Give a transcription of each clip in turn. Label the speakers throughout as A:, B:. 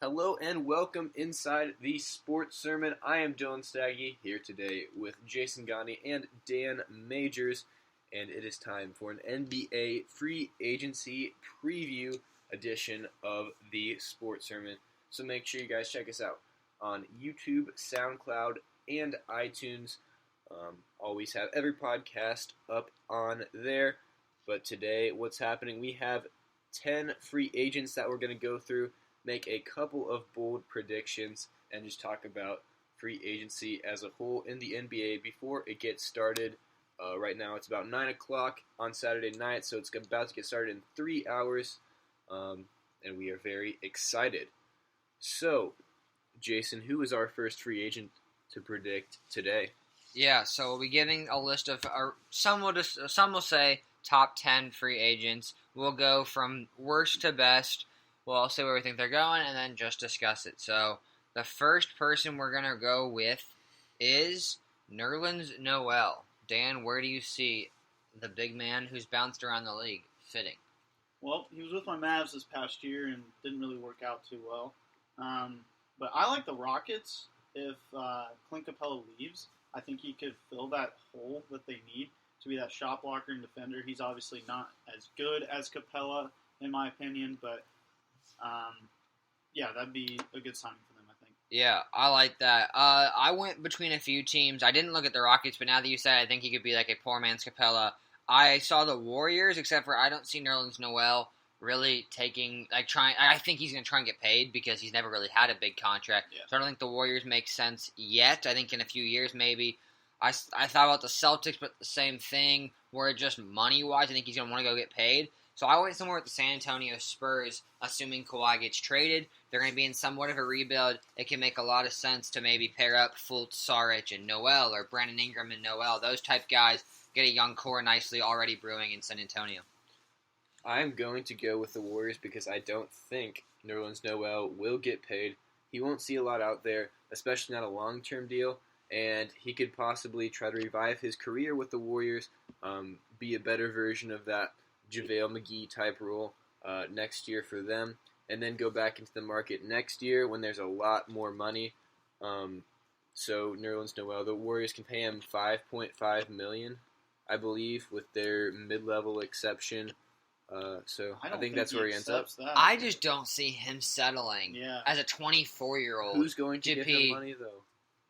A: Hello and welcome inside the Sports Sermon. I am Dylan Staggy here today with Jason Gandhi and Dan Majors, and it is time for an NBA free agency preview edition of the Sports Sermon. So make sure you guys check us out on YouTube, SoundCloud, and iTunes. Always have every podcast up on there. But today, what's happening? We have 10 free agents that we're going to go through, make a couple of bold predictions, and just talk about free agency as a whole in the NBA before it gets started. Right now it's about 9 o'clock on Saturday night, so it's about to get started in 3 hours, and we are very excited. So, Jason, who is our first free agent to predict today?
B: Yeah, so we'll be giving a list of, some will say top 10 free agents. We'll go from worst to best. We'll all say where we think they're going, and then just discuss it. So, the first person we're going to go with is Nerlens Noel. Dan, where do you see the big man who's bounced around the league fitting?
C: Well, he was with my Mavs this past year and didn't really work out too well. But I like the Rockets. If Clint Capella leaves, I think he could fill that hole that they need to be that shot blocker and defender. He's obviously not as good as Capella, in my opinion, but that'd be a good signing for them, I think.
B: Yeah, I like that. I went between a few teams. I didn't look at the Rockets, but now that you said it, I think he could be like a poor man's Capella. I saw the Warriors, except for I don't see Nerlens Noel really I think he's going to try and get paid because he's never really had a big contract.
C: Yeah.
B: So I don't think the Warriors make sense yet. I think in a few years maybe. I thought about the Celtics, but the same thing, where just money-wise, I think he's going to want to go get paid. So I went somewhere with the San Antonio Spurs, assuming Kawhi gets traded. They're going to be in somewhat of a rebuild. It can make a lot of sense to maybe pair up Fultz, Saric, and Noel, or Brandon Ingram and Noel. Those type guys get a young core nicely already brewing in San Antonio.
A: I'm going to go with the Warriors because I don't think Nerlens Noel will get paid. He won't see a lot out there, especially not a long-term deal, and he could possibly try to revive his career with the Warriors, be a better version of that JaVale McGee type role next year for them, and then go back into the market next year when there's a lot more money. So Nerlens Noel, the Warriors can pay him $5.5 million, I believe, with their mid-level exception. So I think that's where he ends up.
C: That.
B: I just don't see him settling as a 24-year-old.
A: Who's going to give him money, though?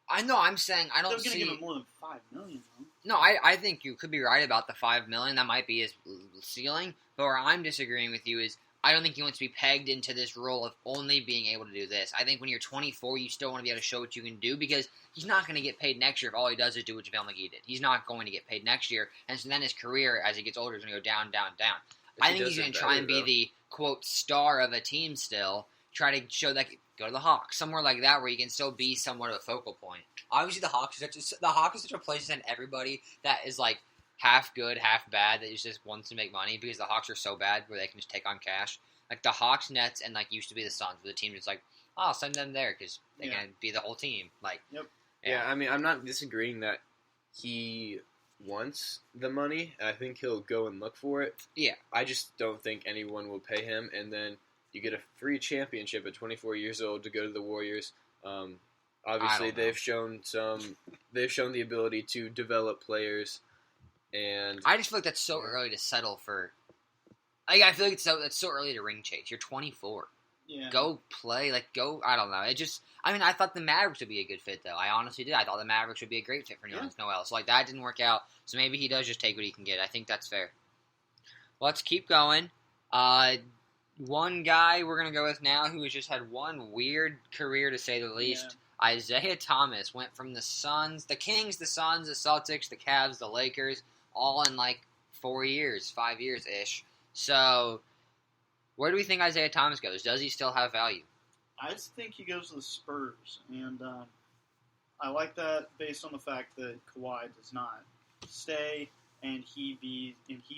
B: I know, I'm saying I don't
C: They're
B: see...
C: going to give him more than $5 million, though.
B: No, I think you could be right about the $5 million. That might be his ceiling. But where I'm disagreeing with you is I don't think he wants to be pegged into this role of only being able to do this. I think when you're 24, you still want to be able to show what you can do because he's not going to get paid next year if all he does is do what JaVale McGee did. He's not going to get paid next year. And so then his career, as he gets older, is going to go down, down, down. I think he's going to try and be the, quote, star of a team still. Try to show that, go to the Hawks, somewhere like that where you can still be somewhat of a focal point. Obviously, the Hawks is such a place to send everybody that is like half good, half bad, that just wants to make money because the Hawks are so bad where they can just take on cash. Like the Hawks, Nets, and like used to be the Suns, where the team is like, oh, I'll send them there because they can be the whole team. Like,
C: yep.
A: Yeah, I mean, I'm not disagreeing that he wants the money. I think he'll go and look for it.
B: Yeah.
A: I just don't think anyone will pay him, and then you get a free championship at 24 years old to go to the Warriors. Obviously, they've shown the ability to develop players, and
B: I just feel like that's so early to settle for. I feel like that's so early to ring chase. You're 24.
C: Yeah.
B: Go play, I don't know. I thought the Mavericks would be a good fit, though. I honestly did. I thought the Mavericks would be a great fit for Nerlens Noel. So, that didn't work out. So, maybe he does just take what he can get. I think that's fair. Let's keep going. One guy we're going to go with now who has just had one weird career, to say the least. Yeah. Isaiah Thomas went from the Suns, the Kings, the Suns, the Celtics, the Cavs, the Lakers, all in 5 years-ish. So, where do we think Isaiah Thomas goes? Does he still have value?
C: I just think he goes to the Spurs, and I like that based on the fact that Kawhi does not stay, and he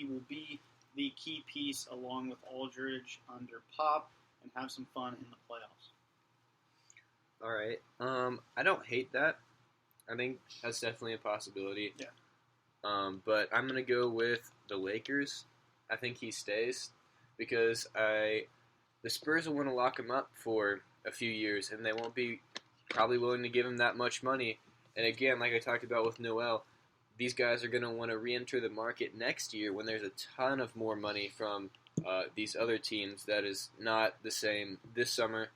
C: will be the key piece along with Aldridge under Pop and have some fun in the playoffs.
A: All right. I don't hate that. I think that's definitely a possibility.
C: Yeah.
A: But I'm going to go with the Lakers. I think he stays because I the Spurs will want to lock him up for a few years, and they won't be probably willing to give him that much money. And again, like I talked about with Noel, these guys are going to want to re-enter the market next year when there's a ton of more money from these other teams that is not the same this summer.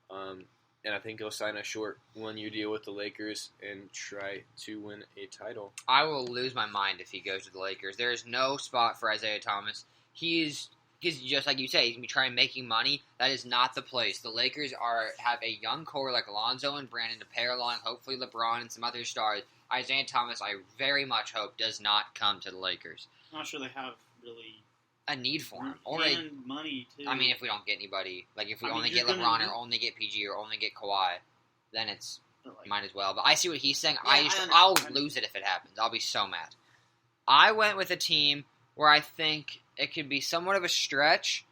A: And I think he'll sign a short one-year deal with the Lakers and try to win a title.
B: I will lose my mind if he goes to the Lakers. There is no spot for Isaiah Thomas. He's just like you say, he's going to be trying making money. That is not the place. The Lakers have a young core like Alonzo and Brandon to pair along, hopefully LeBron and some other stars. Isaiah Thomas, I very much hope, does not come to the Lakers.
C: I'm not sure they have really
B: a need for him.
C: And money, too.
B: I mean, if we don't get anybody, like if we only get LeBron or only get PG or only get Kawhi, then it's might as well. But I see what he's saying.
C: Yeah,
B: I'll lose it if it happens. I'll be so mad. I went with a team where I think it could be somewhat of a stretch,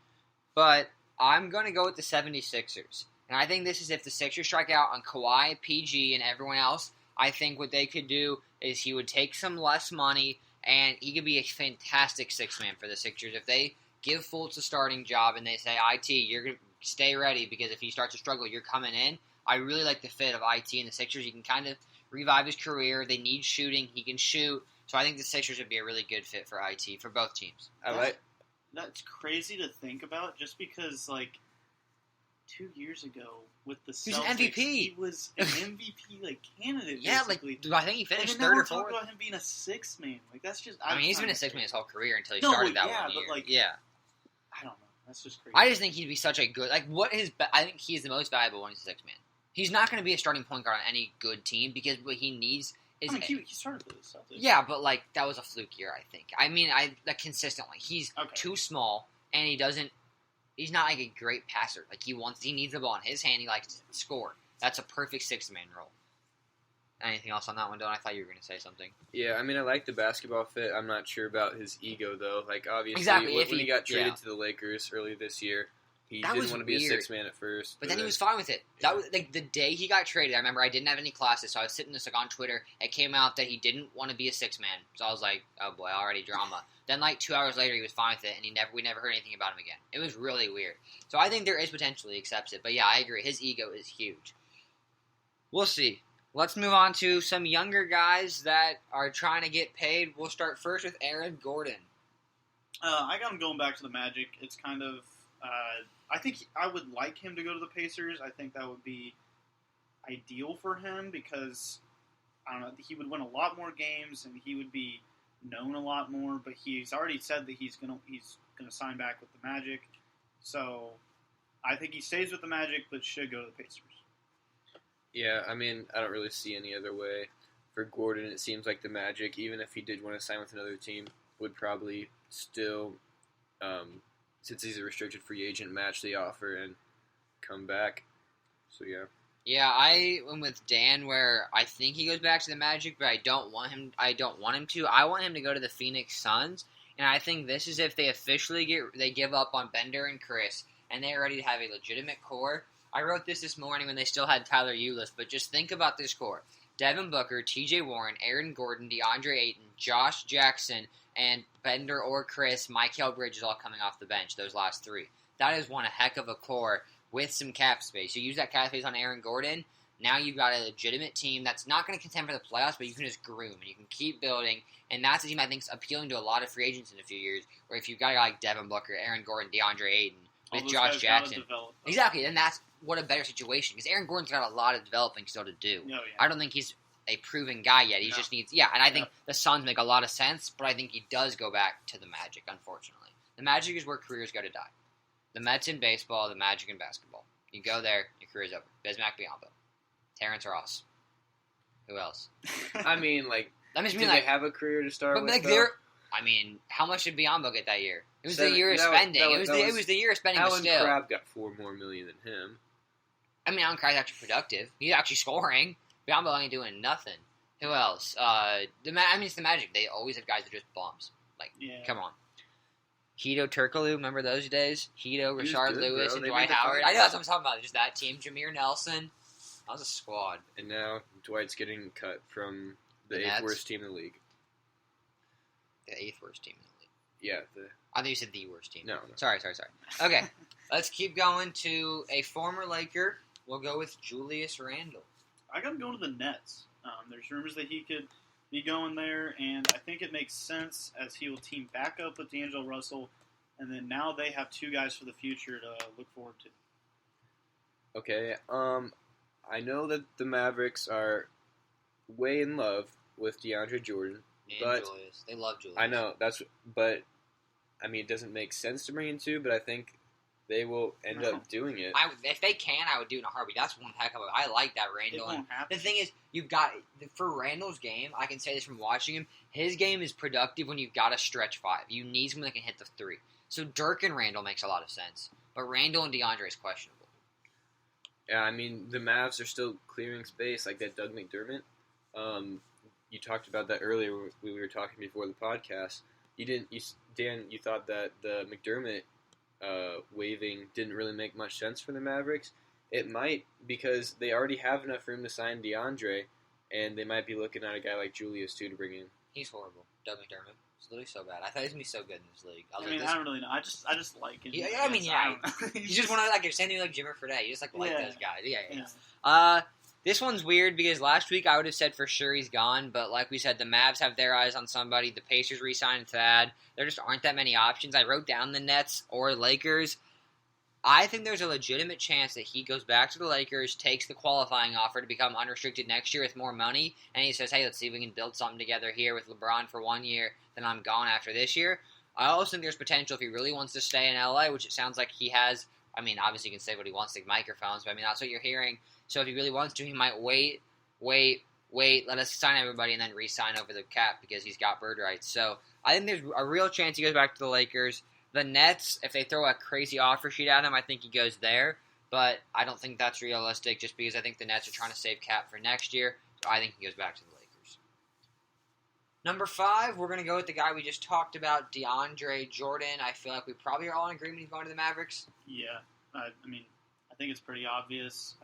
B: but I'm going to go with the 76ers. And I think this is if the Sixers strike out on Kawhi, PG, and everyone else. I think what they could do is he would take some less money, and he could be a fantastic six-man for the Sixers. If they give Fultz a starting job and they say, IT, you're going to stay ready because if he starts to struggle, you're coming in. I really like the fit of IT and the Sixers. He can kind of revive his career. They need shooting. He can shoot. So I think the Sixers would be a really good fit for IT for both teams.
C: That's crazy to think about just because, 2 years ago with the Celtics,
B: he was an MVP.
C: He was an MVP candidate.
B: Yeah,
C: basically.
B: I think he finished
C: and
B: third or
C: we're
B: fourth.
C: talking about him being a six man. That's just.
B: I mean, he's been a six man his whole career until he started that 1 year.
C: But
B: yeah,
C: I don't know. That's just crazy.
B: I just think he'd be such a good. I think he's the most valuable when he's a six man. He's not going to be a starting point guard on any good team because what he needs is.
C: He started for the Celtics.
B: Yeah, but that was a fluke year. I think. I mean, consistently he's too small and he doesn't. He's not a great passer. He needs the ball in his hand. He likes to score. That's a perfect six-man role. Anything else on that one, Dylan? I thought you were going to say something.
A: Yeah, I mean, I like the basketball fit. I'm not sure about his ego, though. Obviously,
B: exactly.
A: when he got traded to the Lakers earlier this year, he didn't want to be a six-man at first.
B: But then he was fine with it. That was the day he got traded. I remember I didn't have any classes, so I was sitting this on Twitter. It came out that he didn't want to be a six-man. So I was like, oh boy, already drama. Then 2 hours later, he was fine with it, and we never heard anything about him again. It was really weird. So I think there is potentially accepts it. But yeah, I agree. His ego is huge. We'll see. Let's move on to some younger guys that are trying to get paid. We'll start first with Aaron Gordon.
C: I got him going back to the Magic. It's kind of... I think I would like him to go to the Pacers. I think that would be ideal for him because, I don't know, he would win a lot more games and he would be known a lot more, but he's already said that he's gonna sign back with the Magic. So I think he stays with the Magic but should go to the Pacers.
A: Yeah, I mean, I don't really see any other way for Gordon. It seems like the Magic, even if he did want to sign with another team, would probably still, since he's a restricted free agent, match the offer and come back. So yeah.
B: Yeah, I went with Dan where I think he goes back to the Magic, but I don't want him to. I want him to go to the Phoenix Suns, and I think this is if they officially give up on Bender and Chris, and they're ready to have a legitimate core. I wrote this morning when they still had Tyler Ulis, but just think about this core. Devin Booker, TJ Warren, Aaron Gordon, DeAndre Ayton, Josh Jackson, and Bender or Chris, Mikal Bridges all coming off the bench, those last three. That is one heck of a core with some cap space. You use that cap space on Aaron Gordon, now you've got a legitimate team that's not going to contend for the playoffs, but you can just groom and you can keep building. And that's a team I think is appealing to a lot of free agents in a few years, where if you've got a guy like Devin Booker, Aaron Gordon, DeAndre Ayton, with Josh Jackson. Exactly, and that's what a better situation, because Aaron Gordon's got a lot of developing still to do.
C: Oh, yeah.
B: I don't think he's a proven guy yet. He just needs, and I think the Suns make a lot of sense, but I think he does go back to the Magic, unfortunately. The Magic is where careers go to die. The Mets in baseball, the Magic in basketball. You go there, your career's over. Bismack Biyombo. Terrence Ross. Who else?
A: I mean,
B: did
A: they have a career to start with?
B: How much did Biyombo get that year? It was the year of spending. It was the year of spending,
A: Alan
B: but still.
A: Crabb got $4 more million than him.
B: I mean, Alan Crabb's actually productive. He's actually scoring. Biyombo ain't doing nothing. Who else? It's the Magic. They always have guys that are just bombs. Come on. Hito Turkoglu, remember those days? Hito, Rashard Lewis, and Dwight Howard. I know that's what I'm talking about. Just that team. Jameer Nelson. That was a squad.
A: And now Dwight's getting cut from the 8th worst team in the league.
B: The 8th worst team in the league.
A: Yeah,
B: I thought you said the worst team.
A: No.
B: Sorry. Okay, let's keep going to a former Laker. We'll go with Julius Randle.
C: I got him going to the Nets. There's rumors that he could be going there, and I think it makes sense as he will team back up with D'Angelo Russell, and then now they have two guys for the future to look forward to.
A: Okay. I know that the Mavericks are way in love with DeAndre Jordan, but
B: Julius. They love Julius.
A: I know but I mean, it doesn't make sense to bring in two, but I think they will end up doing it.
B: If they can, I would do it in a heartbeat. That's one heck of a. I like that Randall.
C: It won't happen.
B: The thing is, you've got for Randall's game. I can say this from watching him. His game is productive when you've got a stretch five. You need someone that can hit the three. So Dirk and Randall makes a lot of sense, but Randall and DeAndre is questionable.
A: Yeah, I mean, the Mavs are still clearing space, like that Doug McDermott. You talked about that earlier when we were talking before the podcast. Dan, you thought that the McDermott waiving didn't really make much sense for the Mavericks. It might, because they already have enough room to sign DeAndre, and they might be looking at a guy like Julius, too, to bring in.
B: He's horrible. Doug McDermott. It's literally so bad. I thought he was going to be so good in this league.
C: I don't really know. I just like him.
B: Yeah,
C: He's
B: You just want to like you're saying like Jimmer Fredette. You just like those guys.
C: Yeah.
B: This one's weird because last week I would have said for sure he's gone, but like we said, the Mavs have their eyes on somebody. The Pacers re-signed Thad. There just aren't that many options. I wrote down the Nets or Lakers. I think there's a legitimate chance that he goes back to the Lakers, takes the qualifying offer to become unrestricted next year with more money, and he says, hey, let's see if we can build something together here with LeBron for 1 year, then I'm gone after this year. I also think there's potential if he really wants to stay in LA, which it sounds like he has. I mean, obviously he can say what he wants to microphones, but I mean, that's what you're hearing. So if he really wants to, he might wait, let us sign everybody, and then re-sign over the cap because he's got bird rights. So I think there's a real chance he goes back to the Lakers. The Nets, if they throw a crazy offer sheet at him, I think he goes there. But I don't think that's realistic just because I think the Nets are trying to save cap for next year. So I think he goes back to the Lakers. Number 5, we're going to go with the guy we just talked about, DeAndre Jordan. I feel like we probably are all in agreement he's going to the Mavericks.
C: Yeah. I mean, I think it's pretty obvious.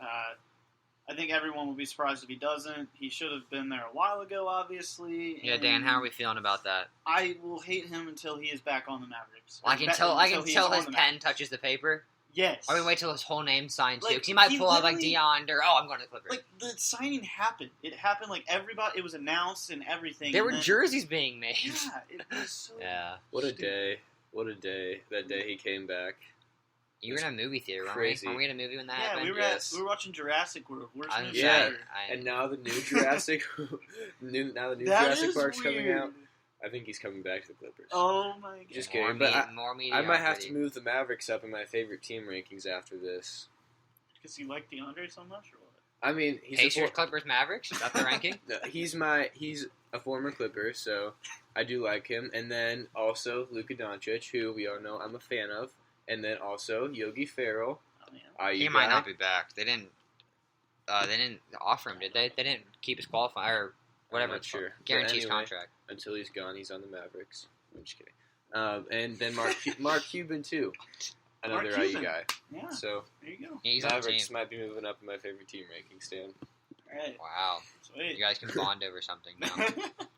C: I think everyone will be surprised if he doesn't. He should have been there a while ago, obviously.
B: Yeah, Dan, how are we feeling about that?
C: I will hate him until he is back on the Mavericks.
B: I can tell his pen touches the paper.
C: Yes.
B: I would wait till his whole name's signed, too.
C: Like,
B: Because he might pull out, like, DeAndre. Oh, I'm going to the Clippers.
C: Like, the signing happened. It happened, like, everybody. It was announced and everything.
B: There were jerseys being made.
C: Yeah, it was so...
B: Yeah.
A: What a day. What a day. That day he came back.
B: You were in a movie theater, weren't
A: crazy.
B: we? Weren't we in a movie when that happened?
C: Yeah, we were watching Jurassic World.
A: Yeah, and now the new Jurassic, Jurassic Park's coming out. I think he's coming back to the Clippers.
C: Oh my god!
A: Just kidding, but I might have to move the Mavericks up in my favorite team rankings after this.
C: Because you like DeAndre so much, or what?
A: I mean, he's
B: Pacers, Clippers, Mavericks. Is that the ranking?
A: No, he's a former Clipper, so I do like him. And then also Luka Doncic, who we all know I'm a fan of. And then also Yogi Ferrell.
C: Oh, yeah.
B: He might not be back. They didn't offer him, did they? They didn't keep his qualifying or whatever.
A: I'm not sure.
B: Guarantees
A: anyway,
B: contract.
A: Until he's gone, he's on the Mavericks. I'm just kidding. And then Mark Cuban too, another IU guy.
C: Yeah.
A: So
C: there you go.
B: Yeah, he's
A: Mavericks might be moving up in my favorite team ranking, Stan.
C: All right.
B: Wow.
C: Sweet.
B: You guys can bond over something now.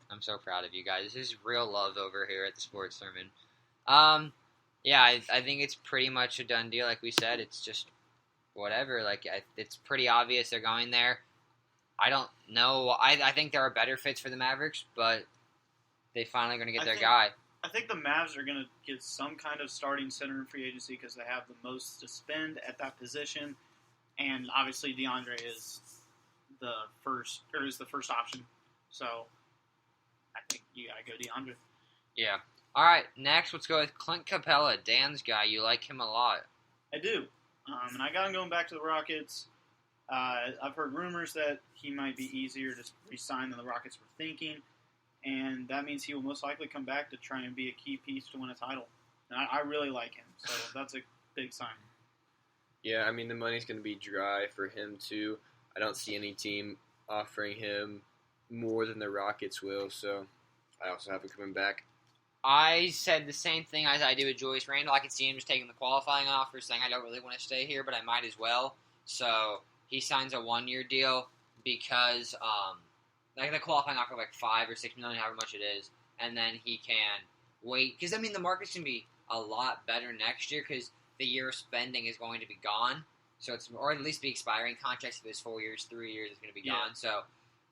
B: I'm so proud of you guys. This is real love over here at the Sports Sermon. Yeah, I think it's pretty much a done deal. Like we said, it's just whatever. Like it's pretty obvious they're going there. I don't know. I think there are better fits for the Mavericks, but they finally going to get their guy.
C: I think the Mavs are going to get some kind of starting center in free agency because they have the most to spend at that position, and obviously DeAndre is the first option. So I think you got to go DeAndre.
B: Yeah. All right, next, let's go with Clint Capella, Dan's guy. You like him a lot.
C: I do. And I got him going back to the Rockets. I've heard rumors that he might be easier to re-sign than the Rockets were thinking, and that means he will most likely come back to try and be a key piece to win a title. And I really like him, so that's a big sign.
A: Yeah, I mean, the money's going to be dry for him, too. I don't see any team offering him more than the Rockets will, so I also have him coming back.
B: I said the same thing as I do with Julius Randle. I could see him just taking the qualifying offer, saying I don't really want to stay here, but I might as well. So he signs a 1-year deal because like the qualifying offer like $5 or $6 million, however much it is, and then he can wait because I mean the market's gonna be a lot better next year because the year of spending is going to be gone. So or at least be expiring contracts. If it's 4 years, 3 years, it's going to be gone. So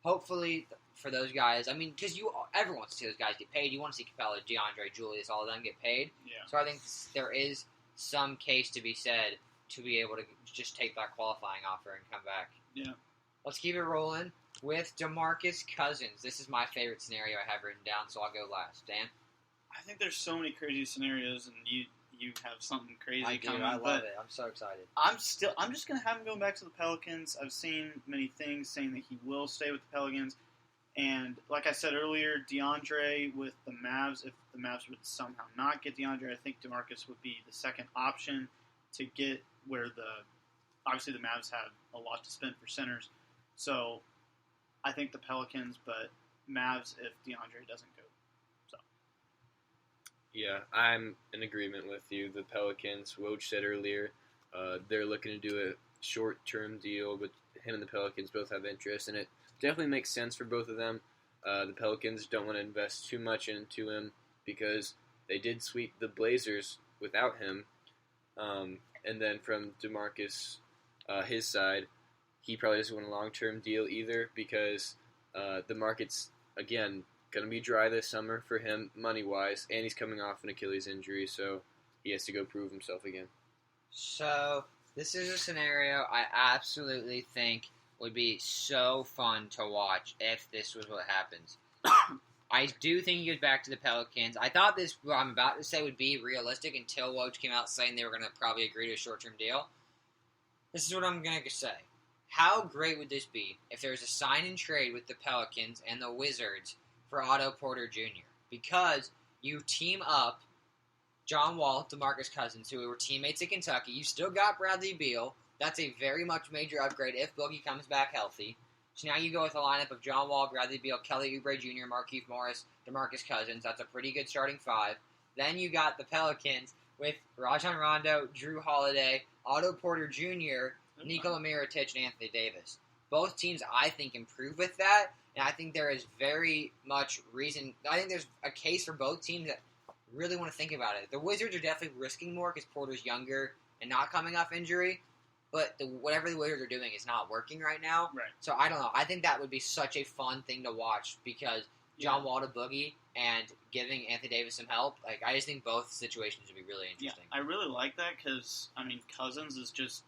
B: hopefully for those guys, I mean, because everyone wants to see those guys get paid. You want to see Capella, DeAndre, Julius, all of them get paid.
C: Yeah.
B: So I think there is some case to be said to be able to just take that qualifying offer and come back.
C: Yeah.
B: Let's keep it rolling with DeMarcus Cousins. This is my favorite scenario I have written down, so I'll go last. Dan?
C: I think there's so many crazy scenarios, and you have something crazy
B: I do.
C: coming.
B: I love it. I'm so excited.
C: I'm just gonna have him go back to the Pelicans. I've seen many things saying that he will stay with the Pelicans, and like I said earlier, DeAndre with the Mavs. If the Mavs would somehow not get DeAndre, I think DeMarcus would be the second option to get where obviously the Mavs have a lot to spend for centers. So I think the Pelicans, but Mavs if DeAndre doesn't go.
A: Yeah, I'm in agreement with you. The Pelicans, Woj said earlier, they're looking to do a short-term deal, but him and the Pelicans both have interest, and it definitely makes sense for both of them. The Pelicans don't want to invest too much into him because they did sweep the Blazers without him. And then from DeMarcus, his side, he probably doesn't want a long-term deal either because the market's, again, going to be dry this summer for him money-wise, and he's coming off an Achilles injury, so he has to go prove himself again.
B: So this is a scenario I absolutely think would be so fun to watch if this was what happens. I do think he goes back to the Pelicans. I thought what I'm about to say would be realistic until Woj came out saying they were going to probably agree to a short-term deal. This is what I'm going to say. How great would this be if there was a sign-and-trade with the Pelicans and the Wizards for Otto Porter Jr.? Because you team up John Wall, DeMarcus Cousins, who were teammates at Kentucky. You still got Bradley Beal. That's a very much major upgrade if Boogie comes back healthy. So now you go with a lineup of John Wall, Bradley Beal, Kelly Oubre Jr., Markieff Morris, DeMarcus Cousins. That's a pretty good starting five. Then you got the Pelicans with Rajon Rondo, Drew Holiday, Otto Porter Jr., Nikola Mirotic, and Anthony Davis. Both teams, I think, improve with that. And I think there is very much reason. I think there's a case for both teams that really want to think about it. The Wizards are definitely risking more because Porter's younger and not coming off injury. But whatever the Wizards are doing is not working right now.
C: Right.
B: So I don't know. I think that would be such a fun thing to watch because John Wall to Boogie and giving Anthony Davis some help. Like I just think both situations would be really interesting.
C: Yeah, I really like that because Cousins is just.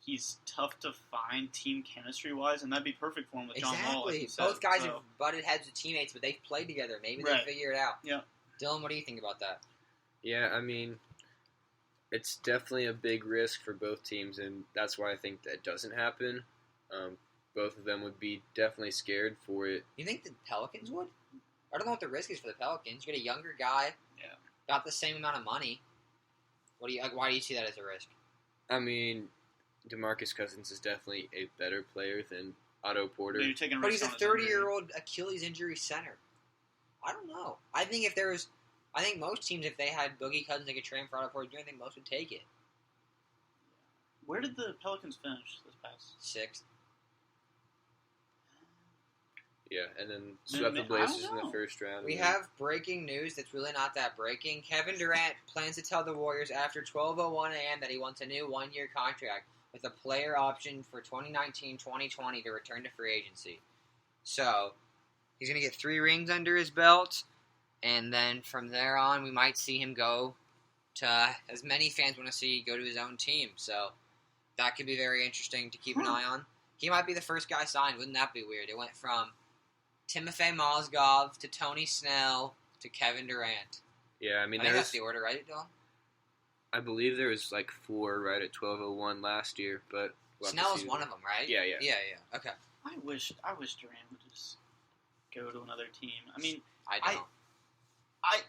C: He's tough to find team chemistry-wise, and that'd be perfect for him with John Wall. Like
B: Both guys have butted heads with teammates, but they've played together. Maybe they'll figure it out.
C: Yeah.
B: Dylan, what do you think about that?
A: Yeah, it's definitely a big risk for both teams, and that's why I think that doesn't happen. Both of them would be definitely scared for it.
B: You think the Pelicans would? I don't know what the risk is for the Pelicans. You get a younger guy, got the same amount of money. Why do you see that as a risk?
A: DeMarcus Cousins is definitely a better player than Otto Porter.
B: But he's a 30-year-old Achilles injury center. I don't know. I think most teams, if they had Boogie Cousins, they could trade for Otto Porter Jr., I think most would take it.
C: Where did the Pelicans finish this past?
B: 6th.
A: Yeah, and then swept the Blazers in the first round.
B: We have breaking news that's really not that breaking. Kevin Durant plans to tell the Warriors after 12:01 a.m. that he wants a new one-year contract with a player option for 2019-2020 to return to free agency. So, he's going to get 3 rings under his belt, and then from there on, we might see him go to, as many fans want to see, go to his own team. So, that could be very interesting to keep an eye on. He might be the first guy signed. Wouldn't that be weird? It went from Timofey Mozgov to Tony Snell to Kevin Durant.
A: Yeah,
B: I think that's the order, right, Dylan?
A: I believe there was 4 right at 12:01 last year, but
B: Snell is one of them, right?
A: Yeah.
B: Okay.
C: I wish Durant would just go to another team.
B: I don't.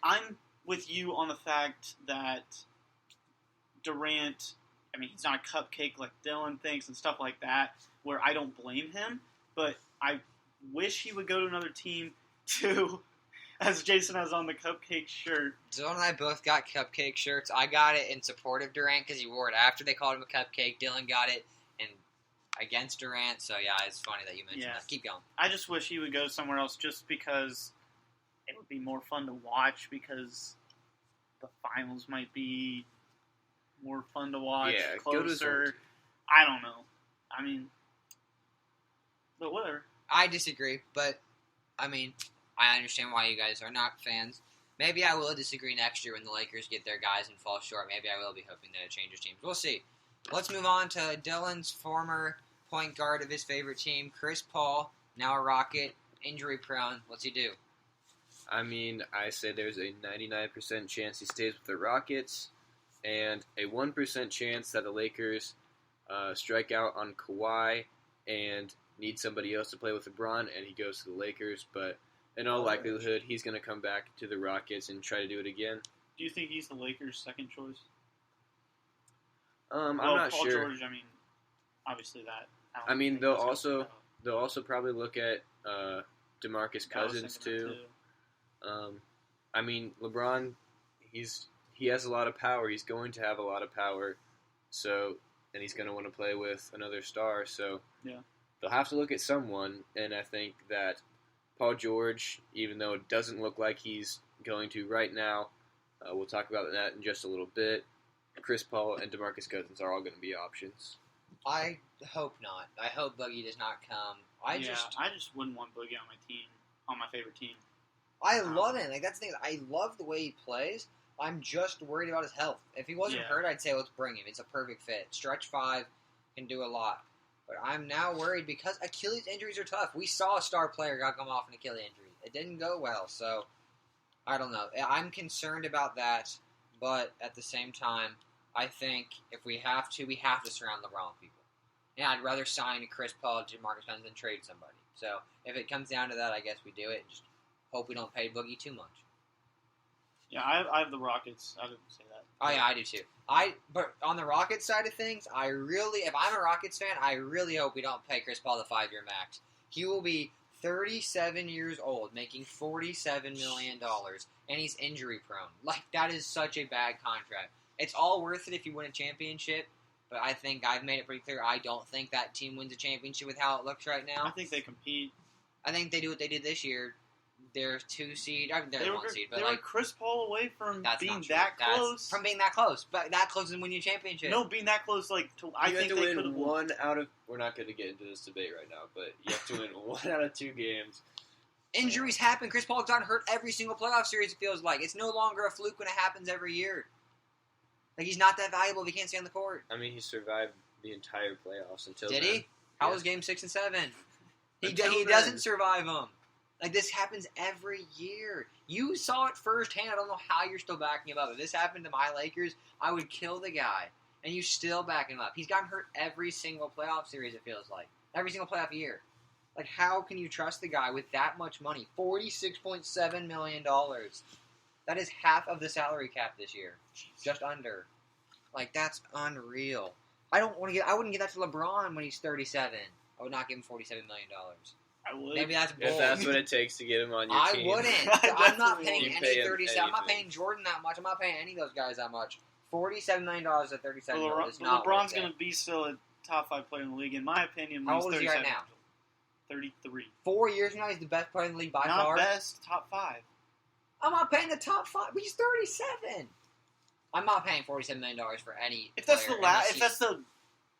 C: I'm with you on the fact that Durant. He's not a cupcake like Dylan thinks and stuff like that. Where I don't blame him, but I wish he would go to another team too. As Jason has on the cupcake shirt.
B: Dylan and I both got cupcake shirts. I got it in support of Durant because he wore it after they called him a cupcake. Dylan got it against Durant. So, yeah, it's funny that you mentioned that. Keep going.
C: I just wish he would go somewhere else just because it would be more fun to watch because the finals might be more fun to watch,
A: Yeah,
C: closer.
A: go to his own team.
C: I don't know. I mean, but whatever.
B: I disagree, but I mean, I understand why you guys are not fans. Maybe I will disagree next year when the Lakers get their guys and fall short. Maybe I will be hoping to change his teams. We'll see. Let's move on to Dylan's former point guard of his favorite team, Chris Paul, now a Rocket, injury prone. What's he do?
A: I mean, I say there's a 99% chance he stays with the Rockets, and a 1% chance that the Lakers strike out on Kawhi and need somebody else to play with LeBron, and he goes to the Lakers. But in all likelihood, he's going to come back to the Rockets and try to do it again.
C: Do you think he's the Lakers' second choice?
A: I'm not
C: Paul
A: sure.
C: George, I mean, obviously that.
A: I mean, they'll also probably look at DeMarcus Cousins too. I mean, LeBron, he has a lot of power. He's going to have a lot of power, and he's going to want to play with another star. So
C: yeah,
A: they'll have to look at someone, and I think that Paul George, even though it doesn't look like he's going to right now, we'll talk about that in just a little bit. Chris Paul and DeMarcus Cousins are all going to be options.
B: I hope not. I hope Boogie does not come. I just
C: wouldn't want Boogie on my team, on my favorite team.
B: I love him. Like, that's the thing. I love the way he plays. I'm just worried about his health. If he wasn't hurt, I'd say let's bring him. It's a perfect fit. Stretch 5 can do a lot. But I'm now worried because Achilles injuries are tough. We saw a star player got come off an Achilles injury. It didn't go well, so I don't know. I'm concerned about that, but at the same time, I think if we have to surround LeBron with people. And I'd rather sign Chris Paul, DeMarcus Cousins than trade somebody. So if it comes down to that, I guess we do it. Just hope we don't pay Boogie too much.
C: Yeah, I have the Rockets. I didn't say that.
B: Oh yeah, I do too. But on the Rockets side of things, if I'm a Rockets fan, I really hope we don't pay Chris Paul the 5-year max. He will be 37 years old, making $47 million, and he's injury prone. Like, that is such a bad contract. It's all worth it if you win a championship, but I think I've made it pretty clear I don't think that team wins a championship with how it looks right now.
C: I think they compete.
B: I think they do what they did this year. They're 2 seed. I mean, they're 1 seed, but
C: they were Chris Paul away from being that
B: close.
C: close.
B: From being that close, but that close and winning a championship.
C: No, being that close, I
A: You
C: think
A: have
C: they
A: to
C: could
A: win
C: have
A: one out of. We're not going to get into this debate right now, but you have to win 1 out of 2 games.
B: Injuries happen. Chris Paul's gotten hurt every single playoff series. It feels like it's no longer a fluke when it happens every year. Like, he's not that valuable if he can't stay on the court.
A: I mean, he survived the entire playoffs until
B: Did
A: then.
B: he? How
A: Yes.
B: was Game 6 and 7? He
A: Until
B: doesn't
A: then.
B: survive them. Like, this happens every year. You saw it firsthand. I don't know how you're still backing him up. If this happened to my Lakers, I would kill the guy. And you still back him up. He's gotten hurt every single playoff series, it feels like. Every single playoff year. Like, how can you trust the guy with that much money? $46.7 million. That is half of the salary cap this year. Just under. Like, that's unreal. I wouldn't give that to LeBron when he's 37. I would not give him $47 million.
C: I would.
B: Maybe that's bold.
A: If that's what it takes to get him on your
B: I
A: team.
B: wouldn't. I'm not paying
A: You'd
B: any
A: pay him
B: 37. I'm not
A: anything.
B: paying Jordan that much. I'm not paying any of those guys that much. $47 million at 37
C: Well,
B: million is not
C: LeBron's
B: going
C: to be still a top 5 player in the league, in my opinion.
B: How
C: When
B: old
C: he's
B: is he right
C: 37.
B: now?
C: 33.
B: 4 years from now, he's the best player in the league by
C: Not
B: far.
C: best, top 5.
B: I'm not paying the top 5. But he's 37. I'm not paying $47 million for any.
C: If that's
B: player
C: if that's the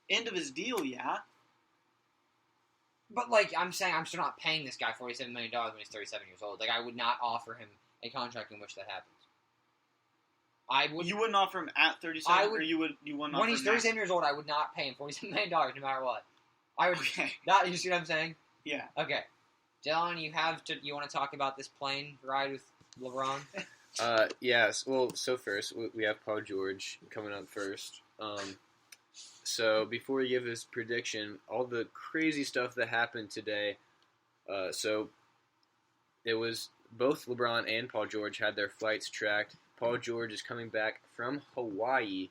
C: end of his deal, yeah.
B: But, like, I'm saying I'm still not paying this guy $47 million when he's 37 years old. Like, I would not offer him a contract in which that happens. I would.
C: You wouldn't offer him at 37, or you wouldn't offer
B: When he's
C: him
B: 37 years old, I would not pay him $47 million no matter what. I would.
C: Okay.
B: Not, you see what I'm saying?
C: Yeah.
B: Okay. Dylan, you want to talk about this plane ride with LeBron?
A: Yes. Well, so first, we have Paul George coming up first. So before we give his prediction, all the crazy stuff that happened today. So it was both LeBron and Paul George had their flights tracked. Paul George is coming back from Hawaii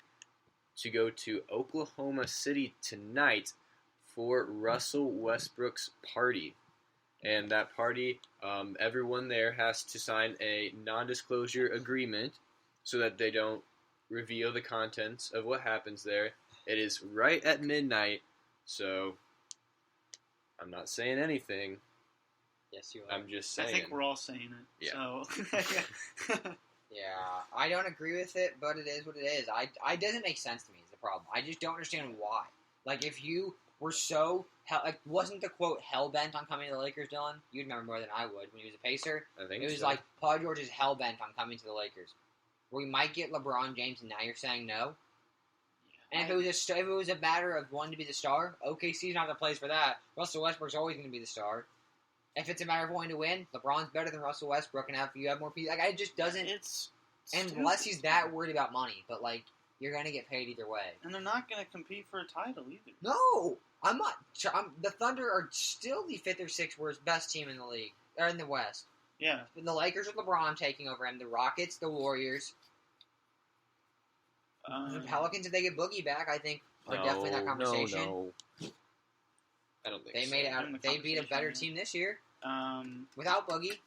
A: to go to Oklahoma City tonight for Russell Westbrook's party. And that party, everyone there has to sign a non-disclosure agreement so that they don't reveal the contents of what happens there. It is right at midnight, so I'm not saying anything.
B: Yes, you are.
A: I'm just saying.
C: I think we're all saying it.
A: Yeah.
C: So.
B: Yeah, I don't agree with it, but it is what it is. It doesn't make sense to me is the problem. I just don't understand why. Like, if you were so, wasn't the quote hell-bent on coming to the Lakers, Dylan? You'd remember more than I would when he was a Pacer.
A: I think
B: It was
A: so.
B: like, Paul George is hell-bent on coming to the Lakers. We might get LeBron James, and now you're saying no? And if it was a matter of wanting to be the star, OKC's not the place for that. Russell Westbrook's always going to be the star. If it's a matter of wanting to win, LeBron's better than Russell Westbrook, and you have more people. Like, it just doesn't.
C: It's
B: unless he's that worried about money, but like you're going to get paid either way.
C: And they're not going to compete for a title either.
B: No, I'm not. The Thunder are still the 5th or 6th worst best team in the league or in the West.
C: Yeah.
B: The Lakers with LeBron taking over him. The Rockets, the Warriors, the Pelicans. If they get Boogie back, I think are definitely in that conversation.
A: No. I don't think
B: They
A: so.
B: made it out. They beat a better team this year without Boogie.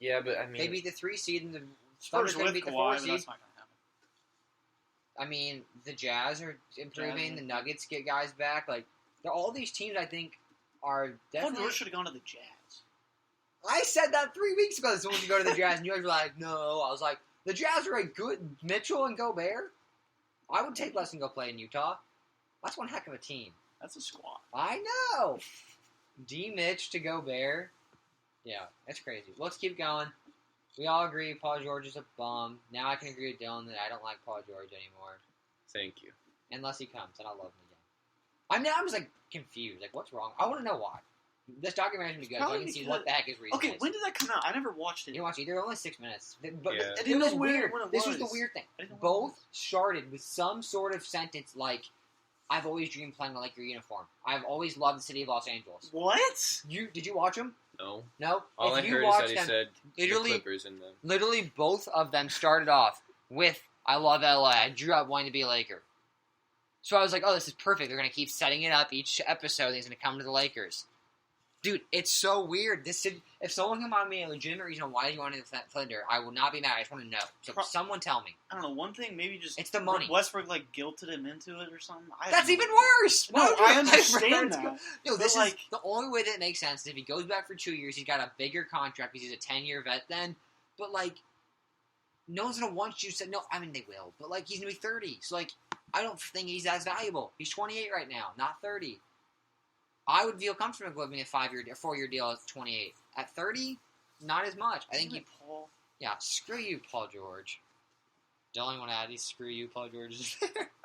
A: Yeah, but I mean,
B: They beat the 3 seed, and the
C: Spurs
B: Thunder's going to
C: with
B: beat the
C: Kawhi,
B: 4
C: but
B: seed.
C: that's not going to happen.
B: I mean, the Jazz are improving. The Nuggets get guys back. Like, all these teams, I think, are
C: Paul
B: definitely.
C: George should have gone to the Jazz.
B: I said that 3 weeks ago. That someone should go to the Jazz, and you guys were like, "No." I was like, "The Jazz are a good Mitchell and Gobert. I would take less and go play in Utah. That's one heck of a team."
C: That's a squad.
B: I know. D. Mitch to Gobert. Yeah, that's crazy. Let's keep going. We all agree Paul George is a bum. Now I can agree with Dylan that I don't like Paul George anymore.
A: thank you.
B: Unless he comes, and I'll love him again. I'm just like confused. Like, what's wrong? I want to know why. This documentary's gonna be good, so I
C: Probably
B: can see
C: because-
B: what the heck his reason
C: Okay,
B: is.
C: when did that come out? I never watched it.
B: You watch either only 6 minutes, but
A: Yeah.
B: it was
C: know
B: weird.
C: when it
B: This was the
C: was.
B: weird thing.
C: I didn't know when it
B: Both
C: was.
B: started with some sort of sentence like, "I've always dreamed playing in a Laker uniform. I've always loved the city of Los Angeles."
C: What?
B: Did you watch them?
A: No.
B: No.
A: All
B: if
A: I
B: you
A: heard is
B: watch
A: that he
B: them,
A: said
B: literally-
A: the Clippers in them.
B: literally both of them started off with "I love LA. I grew up wanting to be a Laker." So I was like, "Oh, this is perfect. They're gonna keep setting it up each episode. And he's gonna come to the Lakers." Dude, it's so weird. If someone can find me a legitimate reason why you wanted the Thunder, I will not be mad. I just want to know. So someone tell me.
C: I don't know. One thing, maybe just
B: It's the money.
C: Westbrook guilted him into it or something.
B: That's even worse.
C: No,
B: Why
C: I
B: would
C: understand
B: Westbrook-
C: that.
B: No,
C: But,
B: this
C: like-
B: is the only way that makes sense. Is if he goes back for 2 years, he's got a bigger contract because he's a 10-year vet then. But like, no one's gonna want you. No, I mean they will. But like, he's gonna be 30. So like, I don't think he's as valuable. He's 28 right now, not 30. I would feel comfortable giving a 4-year deal at 28. At 30, not as much. I think
C: Isn't
B: you.
C: it Paul?
B: Yeah, screw you, Paul George. Dylan, want to add these screw you, Paul George?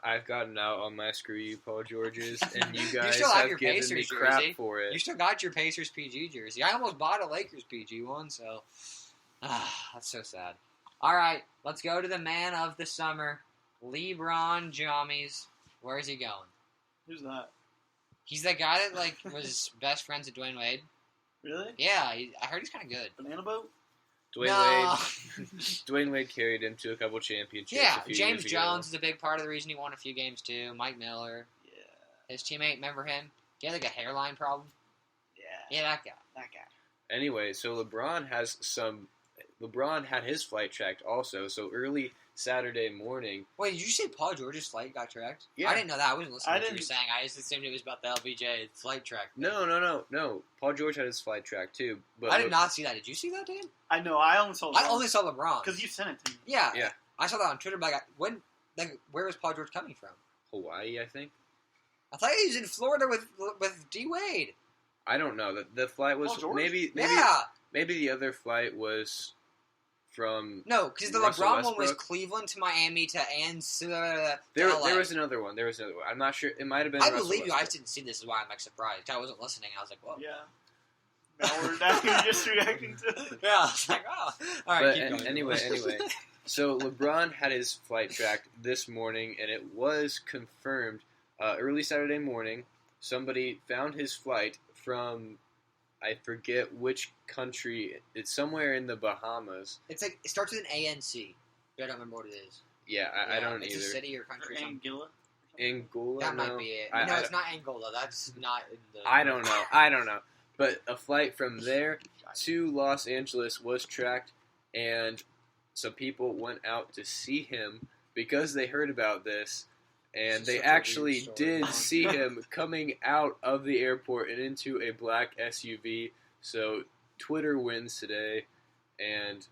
A: I've gotten out on my screw you, Paul Georges, and you guys
B: still have
A: have
B: your
A: given me
B: Pacers
A: crap
B: jersey.
A: for it.
B: You still got your Pacers PG jersey. I almost bought a Lakers PG one, so that's so sad. All right, let's go to the man of the summer, LeBron James. Where is he going?
C: Who's that?
B: He's that guy that like was best friends with Dwayne Wade.
C: Really?
B: Yeah, I heard he's kind of good.
C: Banana boat?
A: Dwayne Wade carried him to a couple championships.
B: Yeah,
A: a few
B: James
A: years ago.
B: Jones is a big part of the reason he won a few games too. Mike Miller,
C: Yeah.
B: his teammate, remember him? He had like a hairline problem.
C: Yeah.
B: Yeah, that guy.
C: That guy.
A: Anyway, so LeBron had his flight tracked also. So early Saturday morning.
B: Wait, did you say Paul George's flight got tracked?
A: Yeah.
B: I didn't know that. I wasn't listening
C: I
B: to what you were
C: didn't-
B: saying. I just assumed it was about the LBJ flight track.
A: No. Paul George had his flight tracked too. But
B: I did not see that. Did you see that, Dan?
C: I know. I only saw.
B: I only saw LeBron.
C: because you sent it to me.
B: Yeah.
A: Yeah.
B: I saw that on Twitter, but where was Paul George coming from?
A: Hawaii, I think.
B: I thought he was in Florida with D Wade.
A: I don't know. The flight was
C: Paul George?
A: maybe
B: Yeah.
A: maybe the other flight was from.
B: No, because the
A: Russell
B: LeBron one was
A: Westbrook?
B: Cleveland to Miami to
A: There
B: LA.
A: was another one. I'm not sure. It might have been.
B: I
A: Russell
B: believe you. I
A: Westbrook.
B: just didn't see this. Is why I'm like surprised. I wasn't listening. I was like, whoa.
C: Yeah. Now you're just reacting to it.
B: Yeah. I was like, oh. All right.
A: But
B: keep going.
A: anyway. So LeBron had his flight tracked this morning, and it was confirmed early Saturday morning. Somebody found his flight from, I forget which country. It's somewhere in the Bahamas.
B: It's like it starts with an ANC. I don't remember what it is.
A: Yeah, I don't
B: it's
A: either.
B: a city or country. Or something.
C: Anguilla.
A: Angola.
B: That
A: no?
B: might be it.
A: I-
B: No,
A: I
B: it's
A: don't-
B: not Angola. That's not in the.
A: I don't know. But a flight from there to Los Angeles was tracked, and some people went out to see him because they heard about this, and
B: This
A: they
B: is such a
A: actually
B: weird story.
A: did see him coming out of the airport and into a black SUV. So Twitter wins today, and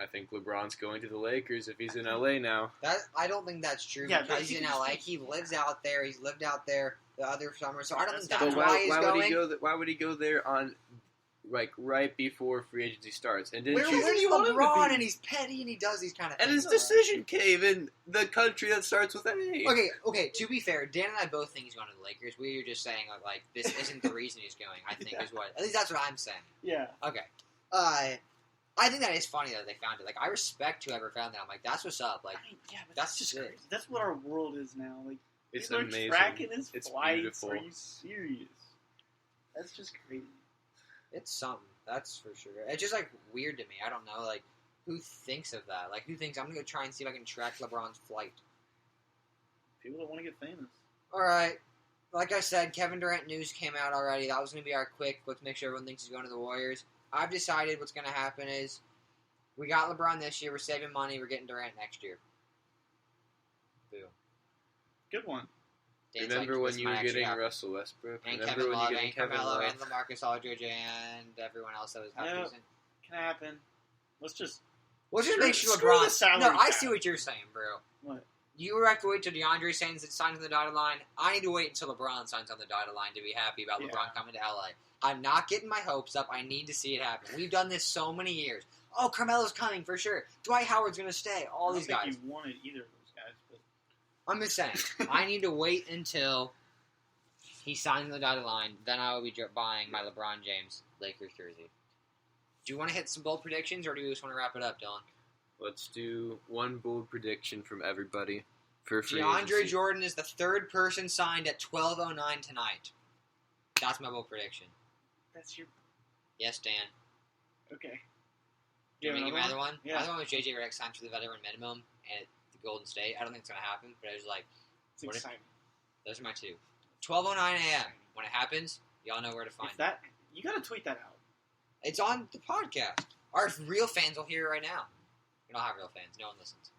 A: I think LeBron's going to the Lakers if he's in LA now.
B: I don't think that's true
C: Yeah,
B: because he's in LA. He lives out there. He's lived out there the other summer, so I don't think that's
A: But
B: why he's going.
A: would he go? Why would he go there on like right before free agency starts? And didn't
B: Where
A: you?
B: he's LeBron and he's petty and he does these kind of
A: And
B: things.
A: his decision came in the country that starts with A.
B: Okay. To be fair, Dan and I both think he's going to the Lakers. We were just saying like this isn't the reason he's going. I think is what at least that's what I'm saying.
C: Yeah.
B: Okay. I think that is funny that they found it. Like, I respect whoever found that. I'm like, that's what's up. Like,
C: I mean, yeah, but
B: that's
C: just
B: sick.
C: crazy. That's what our world is now. Like,
A: It's
C: people
A: amazing.
C: are tracking his
A: It's
C: flights.
A: beautiful.
C: Are you serious? That's just crazy.
B: It's something. That's for sure. It's just, like, weird to me. I don't know. Like, who thinks of that? Like, who thinks, I'm going to go try and see if I can track LeBron's flight?
C: People that want to get famous.
B: All right. Like I said, Kevin Durant news came out already. That was going to be our quick, let's make sure everyone thinks he's going to the Warriors. I've decided what's going to happen is we got LeBron this year. We're saving money. We're getting Durant next year. Boo.
C: Good one.
B: Dan's
A: Remember
B: like,
A: when
B: this
A: you
B: might
A: were
B: actually
A: getting
B: happen.
A: Russell Westbrook?
B: And
A: Remember
B: Kevin
A: when
B: Love
A: you getting
B: and
A: Kevin
B: Carmelo
A: Love?
B: and LaMarcus Aldridge and everyone else that was half
C: Yeah.
B: decent.
C: Can happen. Let's just.
B: Let's just
C: Screw-
B: make sure
C: screw the
B: LeBron.
C: salary
B: No, I
C: cap.
B: see what you're saying, bro.
C: What?
B: You have to wait till DeAndre signs on the dotted line. I need to wait until LeBron signs on the dotted line to be happy about
C: Yeah.
B: LeBron coming to LA. I'm not getting my hopes up. I need to see it happen. We've done this so many years. Oh, Carmelo's coming for sure. Dwight Howard's going to stay. All these
C: I don't
B: guys.
C: think you wanted either of those guys, but
B: I'm just saying. I need to wait until he signs on the dotted line. Then I will be buying my LeBron James Lakers jersey. Do you want to hit some bold predictions, or do you just want to wrap it up, Dylan?
A: Let's do one bold prediction from everybody for free
B: DeAndre
A: agency.
B: Jordan is the third person signed at 12:09 tonight. That's my bold prediction.
C: that's your
B: Yes, Dan.
C: okay.
B: Do you want me to give me another one?
C: Yeah.
B: Another one was JJ Redick signed for the veteran minimum at the Golden State. I don't think it's going to happen, but I was like,
C: It's
B: What if-
C: exciting.
B: those are my two. 12:09 a.m. When it happens, y'all know where to find
C: If
B: it.
C: that you gotta tweet that out.
B: It's on the podcast. Our real fans will hear it right now. We don't have real fans. No one listens.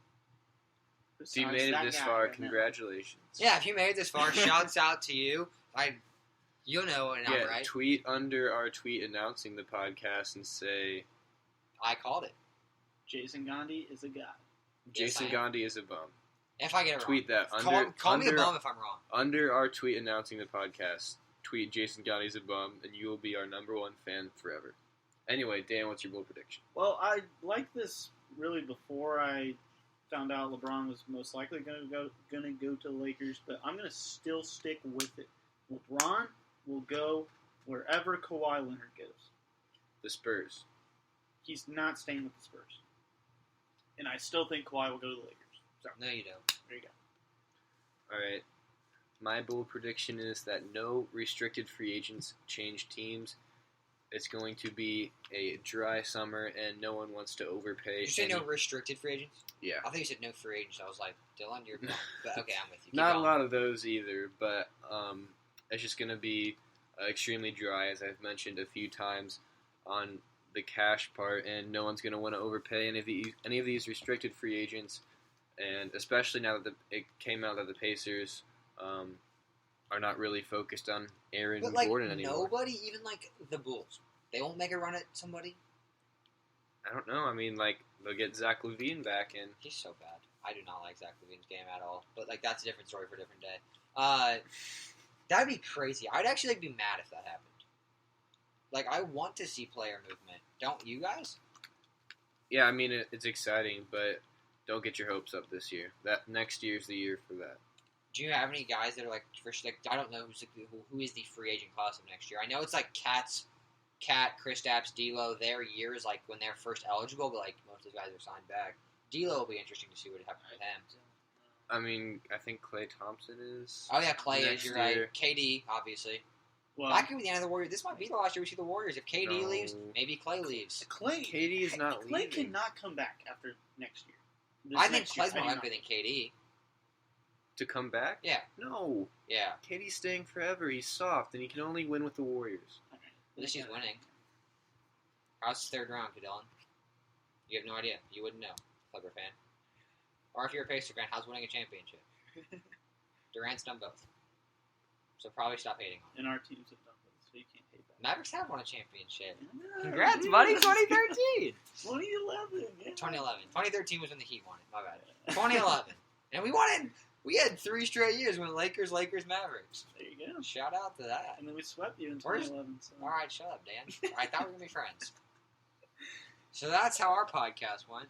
A: If you
C: Besides
A: made it
C: that
A: this
C: guy
A: far,
C: right now.
A: congratulations.
B: Yeah, if you made it this far, shouts out to you. You'll know it now,
A: Yeah,
B: right?
A: tweet under our tweet announcing the podcast and say
B: I called it.
C: Jason Gandhi is a guy.
A: Jason
B: I am.
A: Gandhi is a bum.
B: If I get it
A: Tweet that
B: wrong. Call me a
A: under
B: bum if I'm wrong.
A: under our tweet announcing the podcast. Tweet Jason Gandhi is a bum, and you will be our #1 fan forever. Anyway, Dan, what's your bold prediction?
C: Well, I liked this really before I found out LeBron was most likely going to go to the Lakers, but I'm going to still stick with it. LeBron will go wherever Kawhi Leonard goes.
A: The Spurs.
C: He's not staying with the Spurs, and I still think Kawhi will go to the Lakers. So
B: No, you don't.
C: there you go.
A: All right. My bold prediction is that no restricted free agents change teams. It's going to be a dry summer, and no one wants to overpay.
B: Did you say
A: any-
B: no restricted free agents?
A: Yeah.
B: I think you said no free agents. I was like, Dylan, you're wrong. But okay, I'm with you. Keep
A: Not a
B: going.
A: lot of those either, but it's just going to be extremely dry, as I've mentioned a few times on the cash part, and no one's going to want to overpay any of these restricted free agents, and especially now that it came out that the Pacers are not really focused on Aaron
B: But, like,
A: Gordon anymore.
B: nobody, even, like, the Bulls, they won't make a run at somebody?
A: I don't know. I mean, like, they'll get Zach LaVine back, and
B: He's so bad. I do not like Zach LaVine's game at all. But, like, that's a different story for a different day. That'd be crazy. I'd actually like, be mad if that happened. Like, I want to see player movement. Don't you guys?
A: yeah, I mean, it's exciting, but don't get your hopes up this year. That next year's the year for that.
B: Do you have any guys that are, like, I don't know who is the free agent class of next year. I know it's, like, Kat, Kristaps, D'Lo, their years, like, when they're first eligible, but, like, most of those guys are signed back. D'Lo will be interesting to see what happens with him.
A: I mean, I think Klay Thompson is.
B: Oh, yeah, Clay
A: next
B: is, you're
A: year.
B: right. KD, obviously.
C: Well,
B: That could be the end of the Warriors. This might be the last year we see the Warriors. If KD
A: No.
B: leaves, maybe Clay leaves.
C: Clay,
A: KD is not
C: Clay
A: leaving.
C: cannot come back after next year.
B: I think
C: Next year,
B: Clay's more
C: I do
B: likely
C: not.
B: than KD.
A: To come back?
B: Yeah.
A: No.
B: Yeah.
A: KD's staying forever. He's soft, and he can only win with the Warriors.
B: At least he's winning. How's the third round, Dylan? You have no idea. You wouldn't know, Clipper fan. Or if you're a Pacer fan, how's winning a championship? Durant's done both. So probably stop hating on him.
C: And our teams have done this. so you can't hate that.
B: Mavericks have won a championship.
C: Yeah,
B: Congrats,
C: yeah.
B: buddy. 2013.
C: 2011. Yeah.
B: 2011. 2013 was when the Heat won it. My bad. 2011. And we won it. We had 3 straight years when Lakers, Mavericks.
C: There you go.
B: Shout out to that.
C: And then we swept you in
B: Where's-
C: 2011. So.
B: All right, shut up, Dan. I thought we were going to be friends. So that's how our podcast went.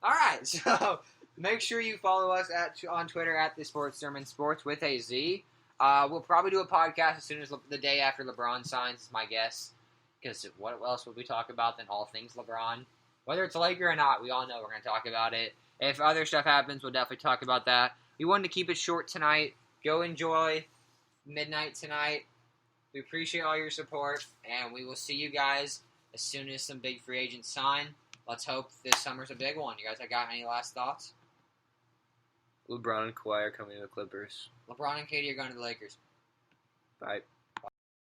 B: All right, so make sure you follow us on Twitter at the Sports Sermon Sports with a Z. We'll probably do a podcast as soon as the day after LeBron signs, is my guess. Because what else would we talk about than all things LeBron? Whether it's a Laker or not, we all know we're going to talk about it. If other stuff happens, we'll definitely talk about that. We wanted to keep it short tonight. Go enjoy midnight tonight. We appreciate all your support, and we will see you guys as soon as some big free agents sign. Let's hope this summer's a big one. You guys got any last thoughts?
A: LeBron and Kawhi are coming to the Clippers.
B: LeBron and KD are going to the Lakers.
A: Bye.